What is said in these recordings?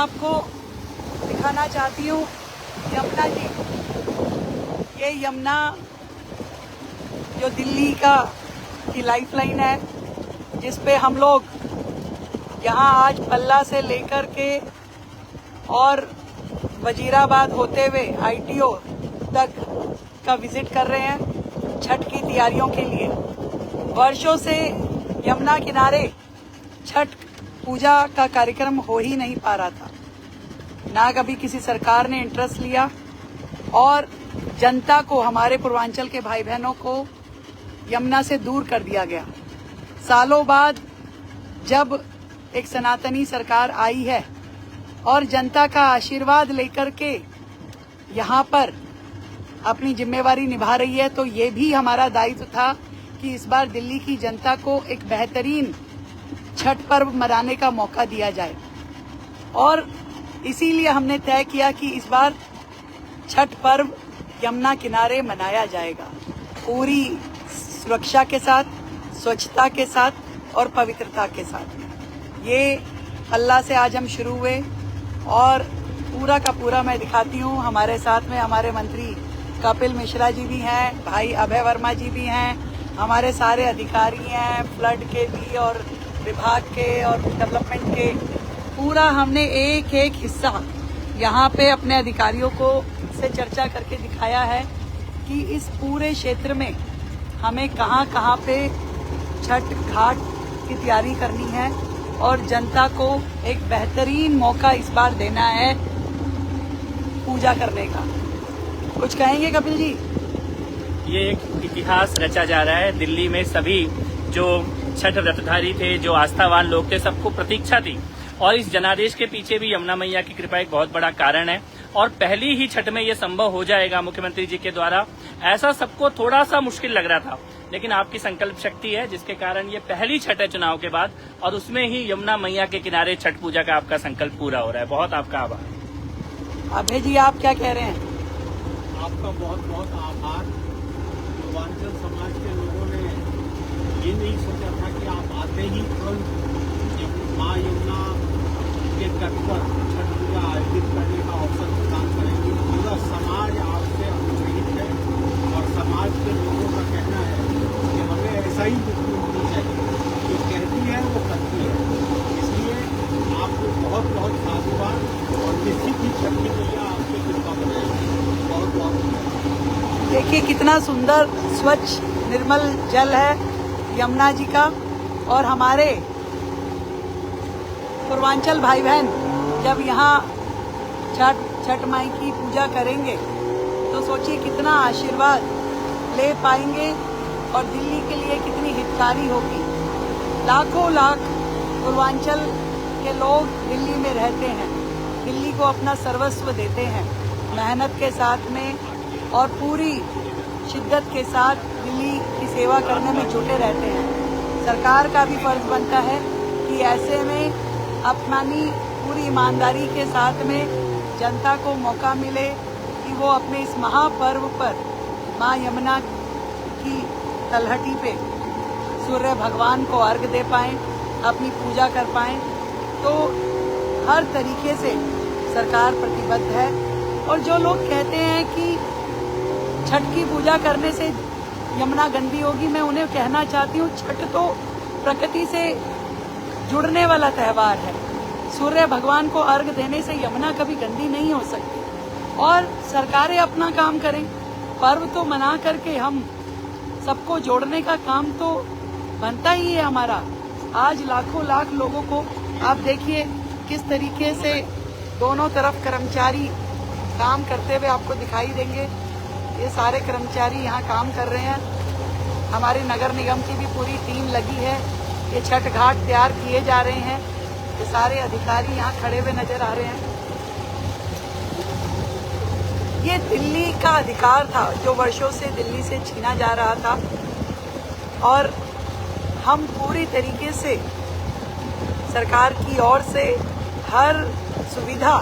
आपको दिखाना चाहती हूँ यमुना जी। ये यमुना जो दिल्ली की लाइफलाइन है, जिस पे हम लोग यहाँ आज पल्ला से लेकर के और वजीराबाद होते हुए ITO तक का विजिट कर रहे हैं छठ की तैयारियों के लिए। वर्षों से यमुना किनारे छठ पूजा का कार्यक्रम हो ही नहीं पा रहा था, ना कभी किसी सरकार ने इंटरेस्ट लिया और जनता को, हमारे पूर्वांचल के भाई बहनों को यमुना से दूर कर दिया गया। सालों बाद जब एक सनातनी सरकार आई है और जनता का आशीर्वाद लेकर के यहाँ पर अपनी जिम्मेवारी निभा रही है, तो ये भी हमारा दायित्व था कि इस बार दिल्ली की जनता को एक बेहतरीन छठ पर्व मनाने का मौका दिया जाए। और इसीलिए हमने तय किया कि इस बार छठ पर्व यमुना किनारे मनाया जाएगा, पूरी सुरक्षा के साथ, स्वच्छता के साथ और पवित्रता के साथ। ये पल्ला से आज हम शुरू हुए और पूरा का पूरा मैं दिखाती हूँ। हमारे साथ में हमारे मंत्री कपिल मिश्रा जी भी हैं, भाई अभय वर्मा जी भी हैं, हमारे सारे अधिकारी हैं, फ्लड के भी और विभाग के और डेवलपमेंट के। पूरा हमने एक एक हिस्सा यहाँ पे अपने अधिकारियों को से चर्चा करके दिखाया है कि इस पूरे क्षेत्र में हमें कहाँ कहाँ पे छठ घाट की तैयारी करनी है और जनता को एक बेहतरीन मौका इस बार देना है पूजा करने का। कुछ कहेंगे कपिल जी? ये एक इतिहास रचा जा रहा है। दिल्ली में सभी जो छठ व्रतधारी थे, जो आस्थावान लोग थे, सबको प्रतीक्षा थी और इस जनादेश के पीछे भी यमुना मैया की कृपा एक बहुत बड़ा कारण है। और पहली ही छठ में ये संभव हो जाएगा मुख्यमंत्री जी के द्वारा, ऐसा सबको थोड़ा सा मुश्किल लग रहा था, लेकिन आपकी संकल्प शक्ति है जिसके कारण ये पहली छठ है चुनाव के बाद और उसमें ही यमुना मैया के किनारे छठ पूजा का आपका संकल्प पूरा हो रहा है। बहुत आपका आभार। अभय जी, आप क्या कह रहे हैं? आपका बहुत बहुत आभार। पूर्वांचल समाज के लोगों ने ये नहीं सोचा था कि आप आते ही तुरंत माँ यमुना के तट पर छठ पूजा आयोजित करने का अवसर प्रदान करेंगे। पूरा समाज आपसे अनुप्रेरित है और समाज के लोगों का कहना है कि हमें ऐसा ही मुख्यमंत्री चाहिए, जो कहती है वो करती है। इसलिए आपको बहुत बहुत साधुवाद और निश्चित ही छठ की पूजा आपकी कृपा बनाएगी। बहुत बहुत देखिए कितना सुंदर स्वच्छ निर्मल जल है यमुना जी का। और हमारे पूर्वांचल भाई बहन जब यहाँ छठ माई की पूजा करेंगे तो सोचिए कितना आशीर्वाद ले पाएंगे और दिल्ली के लिए कितनी हितकारी होगी। लाखों लाख पूर्वांचल के लोग दिल्ली में रहते हैं, दिल्ली को अपना सर्वस्व देते हैं, मेहनत के साथ में और पूरी शिद्दत के साथ दिल्ली की सेवा करने में जुटे रहते हैं। सरकार का भी फर्ज बनता है कि ऐसे में अपनी पूरी ईमानदारी के साथ में जनता को मौका मिले कि वो अपने इस महापर्व पर माँ यमुना की तलहटी पे सूर्य भगवान को अर्घ दे पाएं, अपनी पूजा कर पाएं। तो हर तरीके से सरकार प्रतिबद्ध है। और जो लोग कहते हैं कि छठ की पूजा करने से यमुना गंदी होगी, मैं उन्हें कहना चाहती हूँ छठ तो प्रकृति से जुड़ने वाला त्योहार है। सूर्य भगवान को अर्घ देने से यमुना कभी गंदी नहीं हो सकती। और सरकारें अपना काम करें, पर्व तो मना करके हम सबको जोड़ने का काम तो बनता ही है हमारा। आज लाखों लाख लोगों को आप देखिए किस तरीके से दोनों तरफ कर्मचारी काम करते हुए आपको दिखाई देंगे। ये सारे कर्मचारी यहाँ काम कर रहे हैं। हमारे नगर निगम की भी पूरी टीम लगी है। ये छठ घाट तैयार किए जा रहे हैं। ये सारे अधिकारी यहाँ खड़े हुए नजर आ रहे हैं। ये दिल्ली का अधिकार था जो वर्षों से दिल्ली से छीना जा रहा था और हम पूरी तरीके से सरकार की ओर से हर सुविधा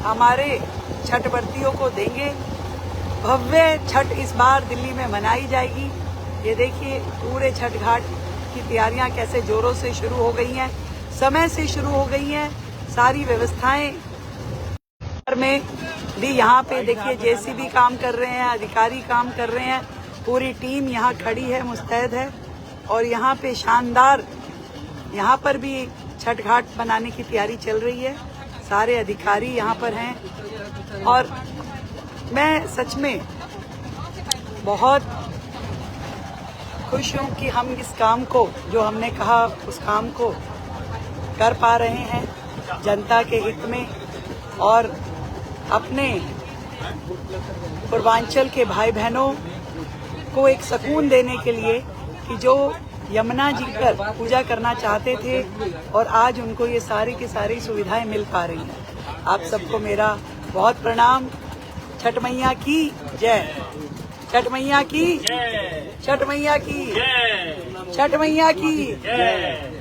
हमारे छठव्रतियों को देंगे। भव्य छठ इस बार दिल्ली में मनाई जाएगी। ये देखिए पूरे छठ घाट की तैयारियां कैसे जोरों से शुरू हो गई हैं, समय से शुरू हो गई हैं। सारी व्यवस्थाएं में भी यहाँ पे देखिए जेसीबी काम कर रहे हैं, अधिकारी काम कर रहे हैं, पूरी टीम यहाँ खड़ी है, मुस्तैद है। और यहाँ पे शानदार, यहाँ पर भी छठ घाट बनाने की तैयारी चल रही है, सारे अधिकारी यहाँ पर हैं। और मैं सच में बहुत खुश हूँ कि हम इस काम को, जो हमने कहा उस काम को कर पा रहे हैं जनता के हित में, और अपने पूर्वांचल के भाई बहनों को एक सुकून देने के लिए कि जो यमुना जी पर पूजा करना चाहते थे और आज उनको ये सारी की सारी सुविधाएं मिल पा रही हैं। आप सबको मेरा बहुत प्रणाम। छठ मैया की जय, छठ मैया की जय, छठ मैया की जय, छठ मैया की जय।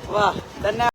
वाह, धन्यवाद।